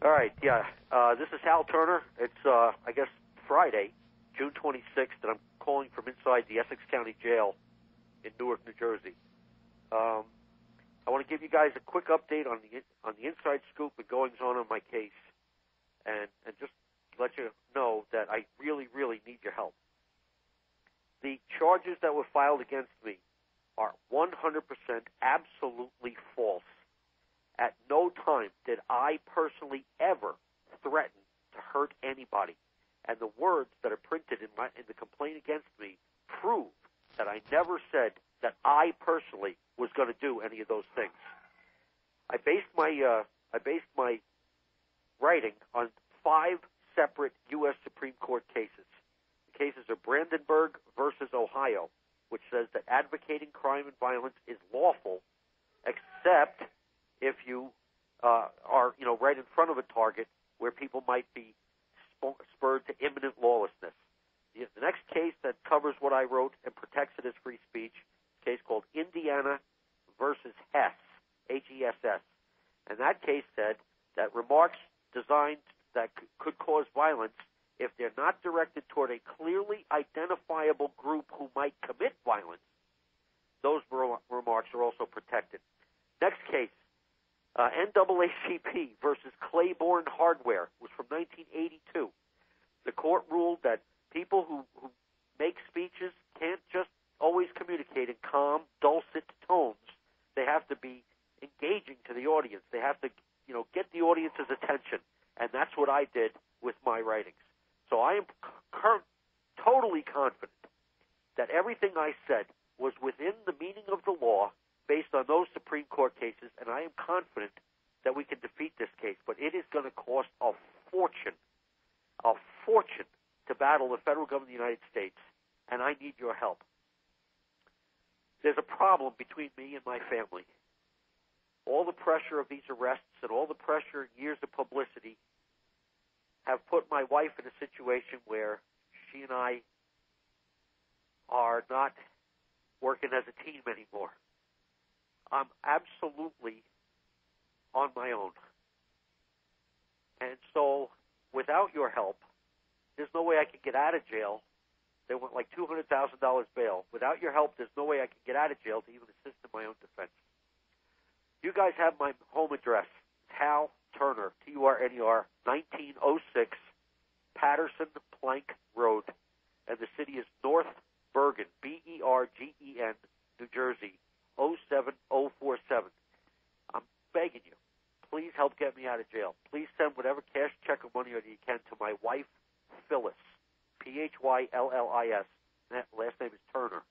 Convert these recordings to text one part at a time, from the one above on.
All right, yeah. This is Hal Turner. It's, I guess, Friday, June 26th, and I'm calling from inside the Essex County Jail in Newark, New Jersey. I want to give you guys a quick update on the inside scoop and goings-on my case, and just let you know that I really, really need your help. The charges that were filed against me are 100% absolutely false. At no time did I personally ever threaten to hurt anybody. And the words that are printed in the complaint against me prove that I never said that I personally was going to do any of those things. I based my writing on 5 separate U.S. Supreme Court cases. The cases are Brandenburg versus Ohio, which says that advocating crime and violence is lawful, except if you are, right in front of a target where people might be spurred to imminent lawlessness. The next case that covers what I wrote and protects it as free speech, a case called Indiana versus Hess, H-E-S-S. And that case said that remarks designed that could cause violence, if they're not directed toward a clearly identifiable group who might commit violence, those remarks are also protected. Next case, NAACP versus Claiborne Hardware, was from 1982. The court ruled that people who make speeches can't just always communicate in calm, dulcet tones. They have to be engaging to the audience. They have to, get the audience's attention. And that's what I did with my writings. So I am totally confident that everything I said was within the meaning of the law based on those Supreme Court cases, and I am confident that we can defeat this case. But it is going to cost a fortune to battle the federal government of the United States, and I need your help. There's a problem between me and my family. All the pressure of these arrests and all the pressure and years of publicity have put my wife in a situation where she and I are not working as a team anymore. I'm absolutely on my own. And so without your help, there's no way I can get out of jail. They want like $200,000 bail. Without your help, there's no way I can get out of jail to even assist in my own defense. You guys have my home address, Hal Turner, Turner, 1906 Paterson Plank Road, and the city is North Bergen, Bergen, New Jersey, 07047. I'm begging you, please help get me out of jail. Please send whatever cash, check, or money order you can to my wife, Phyllis, Phyllis. Last name is Turner.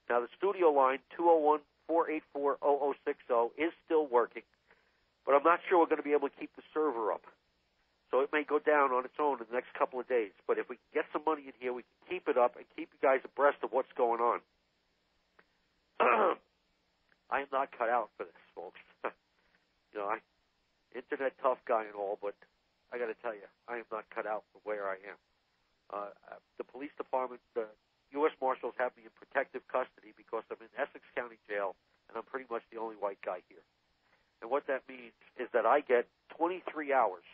Now, the studio line, 201-484-0060, is still working, but I'm not sure we're going to be able to keep the server up. So it may go down on its own in the next couple of days. But if we can get some money in here, we can keep it up and keep you guys abreast of what's going on. I am not cut out for this, folks. Internet tough guy and all, but I got to tell you, I am not cut out for where I am. The police department, the U.S. Marshals have me in protective custody because I'm in Essex County Jail, and I'm pretty much the only white guy here. And what that means is that I get 23 hours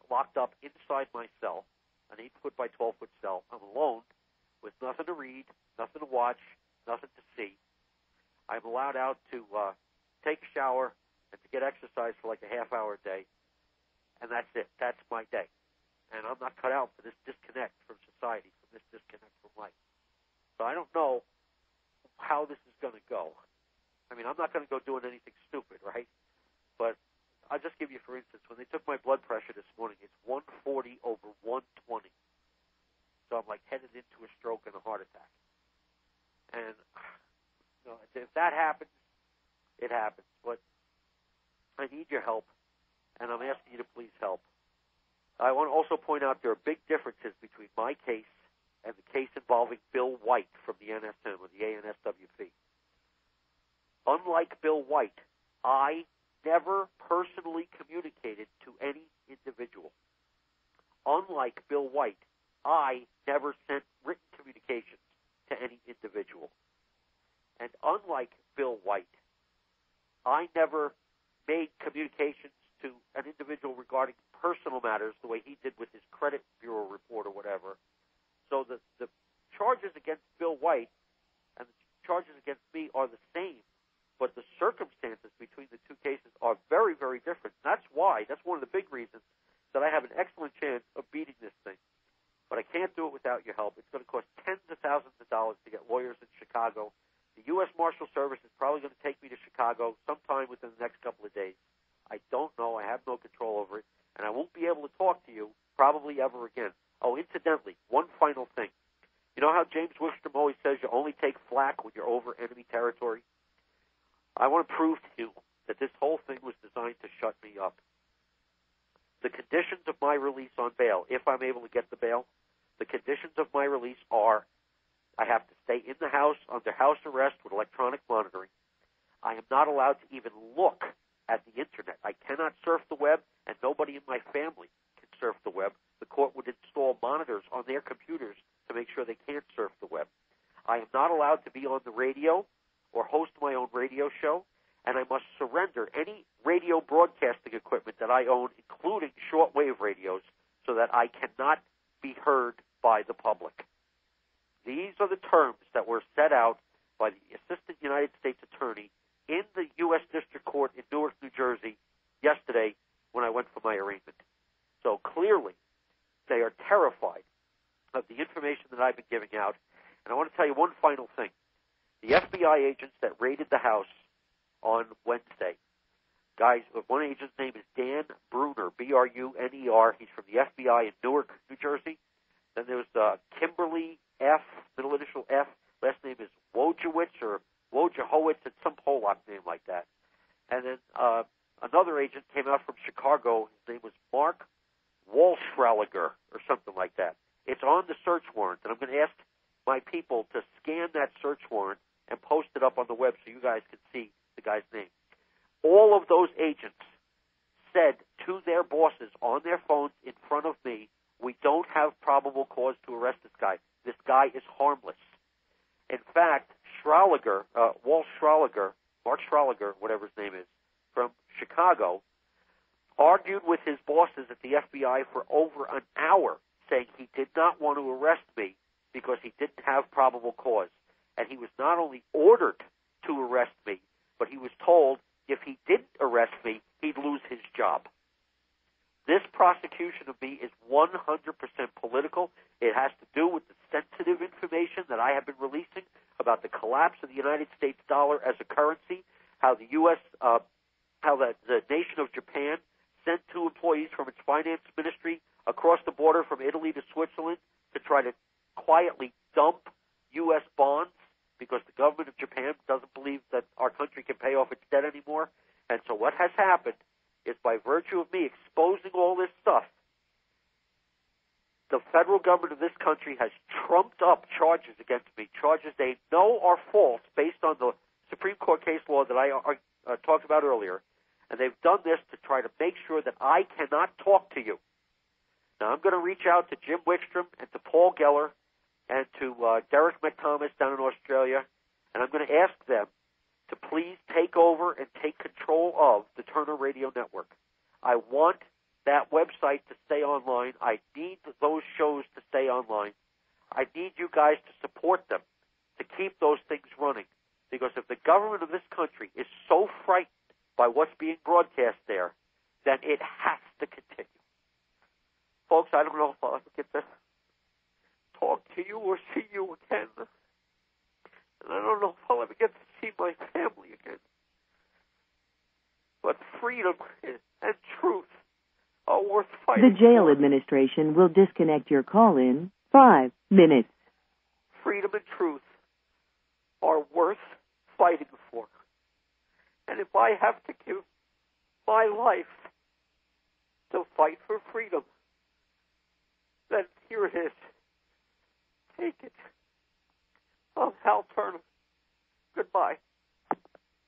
locked up inside my cell, an 8-foot by 12-foot cell. I'm alone with nothing to read, nothing to watch, nothing to see. I'm allowed out to take a shower and to get exercise for like a half hour a day, and that's it. That's my day. And I'm not cut out for this disconnect from society, from this disconnect from life. So I don't know how this is going to go. I mean, I'm not going to go doing anything stupid, right? But I'll just give you, for instance, when they took my blood pressure this morning, it's 140 over 120. So I'm like headed into a stroke and a heart attack. And if that happens, it happens. But I need your help, and I'm asking you to please help. I want to also point out there are big differences between my case and the case involving Bill White from the NSM, or the ANSWP. Unlike Bill White, I never personally communicated to any individual. Unlike Bill White, I never sent written communications to any individual. And unlike Bill White, I never made communications to an individual regarding personal matters, the way he did with his credit bureau report or whatever. So the charges against Bill White and the charges against me are the same, but the circumstances between the two cases are very, very different. That's one of the big reasons that I have an excellent chance of beating this thing. But I can't do it without your help. It's going to cost tens of thousands of dollars to get lawyers in Chicago. The U.S. Marshal Service is probably going to take me to Chicago sometime within the next couple of days. I don't know. I have no control over it. And I won't be able to talk to you probably ever again. Oh, incidentally, one final thing. You know how James Wickstrom always says you only take flak when you're over enemy territory? I want to prove to you that this whole thing was designed to shut me up. The conditions of my release on bail, if I'm able to get the bail, the conditions of my release are I have to stay in the house under house arrest with electronic monitoring. I am not allowed to even look at the Internet. I cannot surf the web, and nobody in my family can surf the web. The court would install monitors on their computers to make sure they can't surf the web. I am not allowed to be on the radio or host my own radio show, and I must surrender any radio broadcasting equipment that I own, including shortwave radios, so that I cannot be heard by the public. These are the terms that were set out by the Assistant United States Attorney in the U.S. District Court in Newark, New Jersey, yesterday when I went for my arraignment. So clearly, they are terrified of the information that I've been giving out. And I want to tell you one final thing. The FBI agents that raided the house on Wednesday, guys, one agent's name is Dan Bruner, B-R-U-N-E-R. He's from the FBI in Newark, New Jersey. Then there's Kimberly F., middle initial F. Last name is Wojciech or Wojciechowicz, it's some Polak name like that. And then another agent came out from Chicago. His name was Mark Walschraliger or something like that. It's on the search warrant, and I'm going to ask my people to scan that search warrant and post it up on the web so you guys can see the guy's name. All of those agents said to their bosses on their phones in front of me, we don't have probable cause to arrest this guy. This guy is harmless. In fact, Mark Schraliger, whatever his name is, from Chicago, argued with his bosses at the FBI for over an hour, saying he did not want to arrest me because he didn't have probable cause. And he was not only ordered to arrest me, but he was told if he didn't arrest me, he'd lose his job. This prosecution of me is 100% political. It has to do with the sensitive information that I have been releasing about the collapse of the United States dollar as a currency, how the U.S., how the nation of Japan sent 2 employees from its finance ministry across the border from Italy to Switzerland to try to quietly dump U.S. bonds because the government of Japan doesn't believe that our country can pay off its debt anymore. And so what has happened is by virtue of me exposing all this stuff, the federal government of this country has trumped up charges against me, charges they know are false based on the Supreme Court case law that I talked about earlier. And they've done this to try to make sure that I cannot talk to you. Now, I'm going to reach out to Jim Wickstrom and to Paul Geller and to Derek McThomas down in Australia, and I'm going to ask them to please take over and take control of the Turner Radio Network. I want that website to stay online. I need those shows to stay online. I need you guys to support them, to keep those things running. Because if the government of this country is so frightened by what's being broadcast there, then it has to continue. Folks, I don't know if I'll ever get to talk to you or see you again. And I don't know if I'll ever get to see my family again. But freedom and truth are worth fighting The jail for. administration will disconnect your call in 5 minutes. Freedom and truth are worth fighting for. And if I have to give my life to fight for freedom, then here it is. Take it. I'm Hal Turner. Goodbye.